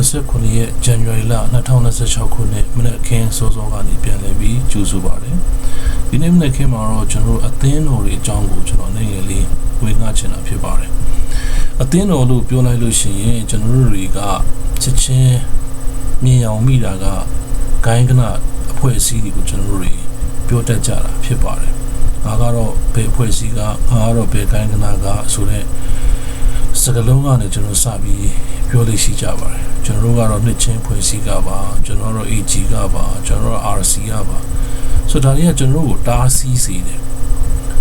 29ရက် January လ2026ခုနှစ်မနက်ခင်းစောစောကနေပြန်လည်ပြီးကြိုဆိုပါတယ်ဒီနေ့မနက်ခင်းမှာတော့ကျွန်တော်တို့အသင်းတော်တွေအကြောင်းကိုကျွန်တော်အနေနဲ့လေးဝေငှချင်တာဖြစ်ပါတယ်အသင်းတော်လို့ပြောလိုက်လို့ရှိရင်ကျွန်တော်တို့တွေကချက်ချင်းမြင်အောင်မိတာကဂိုင်းကနအဖွဲ့အစည်းတွေကိုကျွန်တော်တို့တွေပြောတတ်ကြတာဖြစ်ပါတယ်ငါကတော့ဘယ်အဖွဲ့အစည်းကငါကတော့ဘယ်ဂိုင်းကနကဆိုတဲ့စကလုံးကနေကျွန်တော်စပြီးပြောလို့ရှိကြပါတယ်ကျွန်တော်တို့ကတော့နှစ်ချင်းဖွဲ့စည်းကပါကျွန်တော်တို့ AG ကပါကျွန်တော်တို့ RC ကပါဆိုတော့ဒါတွေကကျွန်တော်တို့ကိုတားဆီးစေတယ်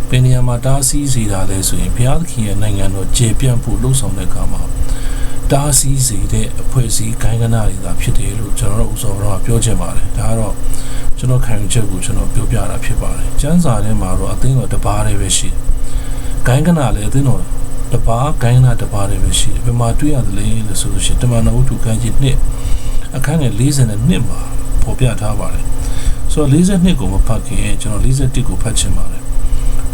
ဘယ်နေရာမှာတားဆီးစေတာလဲဆိုရင်ဘုရားသခင်ရဲ့နိုင်ငံတော်ကျေပြန့်ဖို့လှုံ့ဆော်တဲ့အခါမှာတားဆီးစေတဲ့အဖွဲ့အစည်းဂိုင်းကနတွေသာဖြစ်တယ်လို့ကျွန်တော်တို့ဥစ္စာတော့ပြောချင်ပါတယ်ဒါကတော့ကျွန်တော်ခံယူချက်ကိုကျွန်တော်ပြောပြတာဖြစ်ပါတယ်ကျမ်းစာထဲမှာတော့အသင်းတော်တစ်ပါးတည်းပဲရှိတယ်ဂိုင်းကနလည်းအသင်းတော်တပါးဂိုင်းနာတပါးတွေပဲရှိတယ်ဘယ်မှာတွေ့ရတယ်လဲလို့ဆိုလို့ရှိရင်တမန်တော်ဝတ္ထုခန်းကြီး1အခန်းငယ်42မှာပေါ်ပြထားပါတယ်ဆိုတော့42ကိုမဖတ်ခင်ကျွန်တော်41ကိုဖတ်ချင်ပါတယ်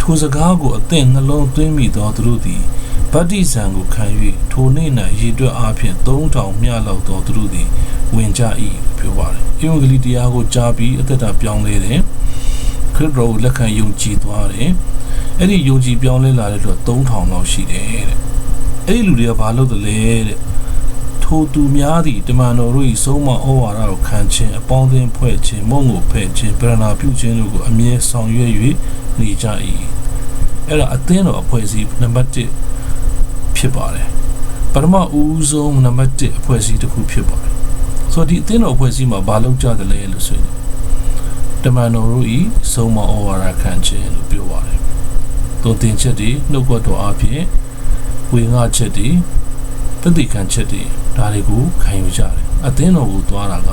ထိုစကားကိုအသင်နှလုံးသွင်းမိသောသူတို့သည်ဗတ္တိဇံကိုခံ၍ထိုနေ့၌ရေတွက်အားဖြင့်3000မြလောက်သောသူတို့သည်ဝင်ကြ၏ပြောပါတယ်ဧဝံဂေလိတရားကိုကြားပြီးအသက်တာပြောင်းလဲတယ်ခရစ်တော်ကိုလက်ခံယုံကြည်သွားတယ်အဲ့ဒီယုံကြည်ပြောင်းလဲလာတဲ့အတွက်3000လောက်ရှိတယ်တဲ့အဲ့ဒီလူတွေကဘာလုပ်တယ်လဲတဲ့ထိုသူများသည့်တမန်တော်တို့၏ဆုံးမဩဝါဒကိုခံခြင်းအပေါင်းအသင်းဖွဲ့ခြင်းမုံကိုဖဲ့ခြင်းပရဏာပြုခြင်းတို့ကိုအမြဲဆောင်ရွက်၍နေကြ၏အဲ့ဒါအသင်းတော်အဖွဲ့အစည်းနံပါတ်1ဖြစ်ပါတယ်ပထမဦးဆုံးနံပါတ်1အဖွဲ့အစည်းတစ်ခုဖြစ်ပါတယ်ဆိုတော့ဒီအသင်းတော်အဖွဲ့အစည်းမှာဘာလုပ်ကြတယ်လဲလို့ဆိုရင်တမန်တော်တို့၏ဆုံးမဩဝါဒခံခြင်းလို့ပြောပါတယ်သို့တင်ချက်တွေနှုတ်ကပတ်တော်အပြင်ဝေငှချက်တွေတတိခံချက်တွေဒါတွေကိုခံယူကြတယ်အသင်းတော်ကိုသွားတာက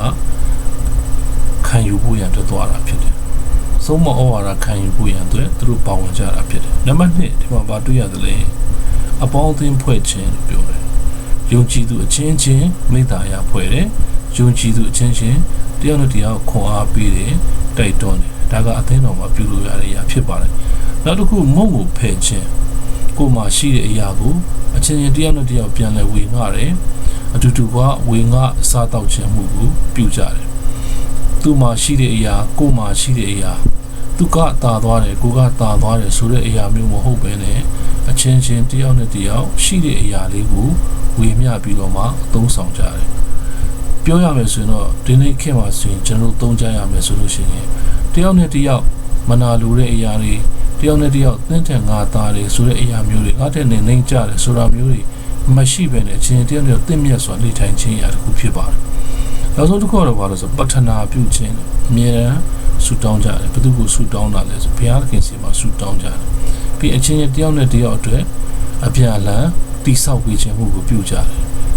ခံယူဖို့ရန်အတွက်သွားတာဖြစ်တယ်ဆုံးမဩဝါဒခံယူဖို့ရန်အတွက်သူတို့ပါဝင်ကြတာဖြစ်တယ်နံပါတ်2ဒီမှာဘာတွေ့ရတယ်လဲအပေါင်းအသင်းဖွဲ့ခြင်းလို့ပြောတယ်ယုံကြည်သူအချင်းချင်းမိတ္တာရဖွဲ့တယ်ယုံကြည်သူအချင်းချင်းတယောက်နဲ့တယောက်ခွန်အားပေးတယ်တိုက်တွန်းတယ်ဒါကအသင်းတော်မှာပြုလို့ရတဲ့အရာဖြစ်ပါတယ်နောက်တစ်ခုမုံကိုဖယ်ခြင်းကိုမှရှိတဲ့အရာကိုအချင်းချင်းတယောက်နဲ့တယောက်ပြန်လဲဝေငှတယ်အတူတူကဝေငှစားတောက်ခြင်းမှုကိုပြုကြတယ်သူမှရှိတဲ့အရာကိုမှရှိတဲ့အရာသူကတာသွားတယ်ကိုကတာသွားတယ်ဆိုတဲ့အရာမျိုးမဟုတ်ဘဲနဲ့အချင်းချင်းတယောက်နဲ့တယောက်ရှိတဲ့အရာလေးကိုဝေမျှပြီးတော့မှအသုံးဆောင်ကြတယ်ပြောရမယ်ဆိုရင်တော့ဒီနေ့ခေတ်မှာဆိုရင်ကျွန်တော်သုံးကြရမယ်ဆိုလို့ရှိရင်တယောက်နဲ့တယောက်မနာလိုတဲ့အရာတွေတယောက်နဲ့တယောက်သင်္ထန်ငါသားတွေဆိုတဲ့အရာမျိုးတွေငါတဲ့နေနေကြတယ်ဆိုတာမျိုးတွေမရှိဘဲနဲ့ချင်းတယောက်နဲ့တင့်မြတ်စွာနေထိုင်ခြင်းအရာတစ်ခုဖြစ်ပါတယ်နောက်ဆုံးတစ်ခုကတော့ဘာလို့ဆိုပထနာပြုခြင်းအမြဲတမ်းဆူတောင်းကြတယ်ဘယ်သူကိုဆူတောင်းတာလဲဆိုဘုရားသခင်စီမှာဆူတောင်းကြတယ်ပြီးအချင်းချင်းတယောက်နဲ့တယောက်အတွက်အပြန်အလှန်တိဆောက်ပေးခြင်းမှုကိုပြုကြတယ်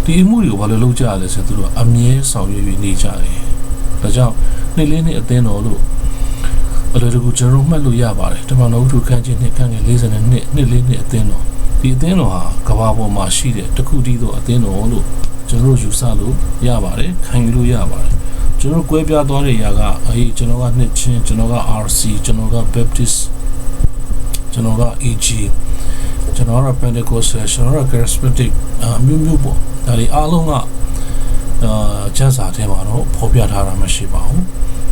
ဒီအမှုတွေကိုဘာလို့လုပ်ကြရလဲဆိုတော့သူတို့အမြဲဆောင်ရွက်နေကြတယ်ဒါကြောင့်နေ့လေးနေ့အသင်းတော်လို့အဲ့လိုတကူကျွန်တော်မှတ်လို့ရပါတယ်တမန်တော်ဝတ္ထုခန်းကြီးနှစ်ခန်းငယ်42နှစ်လေးနှစ်အသင်းတော်ဒီအသင်းတော်ဟာကမ္ဘာပေါ်မှာရှိတဲ့တခုတည်းသောအသင်းတော်လို့ကျွန်တော်ယူဆလို့ရပါတယ်ခံယူလို့ရပါတယ်ကျွန်တော်ကွဲပြားသွားတဲ့ຢာကကျွန်တော်ကနှစ်ချင်းကျွန်တော်က RC ကျွန်တော်က Baptist ကျွန်တော်က AG ကျွန်တော်က Pentecostal ကျွန်တော်က Charismatic မျိုးပေါ့ဒါတွေအားလုံးကကျမ်းစာထဲမှာတော့ဖော်ပြထားတာမရှိပါဘူး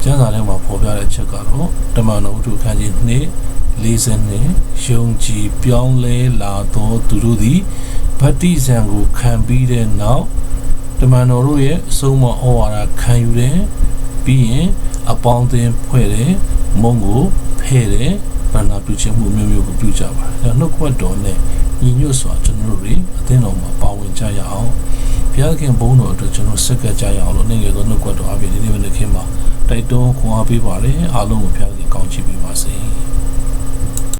ကျမ်းစာထဲမှာဖော်ပြတဲ့အချက်ကတော့တမန်တော်ဝတ္ထုခန်းကြီး2:40ယုံကြည်ပြောင်းလဲလာသောသူတို့သည်ဗတ္တိဇံကိုခံပြီးတဲ့နောက်တမန်တော်တို့ရဲ့အဆုံးအမဩဝါဒခံယူတယ်ပြီးရင်အပေါင်းအသင်းဖွဲ့တယ်မုံကိုဖဲ့တယ်ဗန္နာပြုခြင်းမှုမျိုးမျိုးကိုပြုကြပါတယ်နှုတ်ကပတ်တော်နဲ့ညီညွတ်စွာကျွန်တော်တို့တွေအသင်းတော်မှာပါဝင်ကြရအောင်ဘုရားခင်ဘုန်းတော်အတွက်ကျွန်တော်စက္ကကြရအောင်လို့နေငယ်သောနှုတ်ကပတ်တော်အပြင်ဒီနေ့မနေ့ခင်မှာတိုက်တွန်းခွန်အားပေးပါရစေအားလုံးကိုဘုရားခင်ကောင်းချီးပေးပါစေ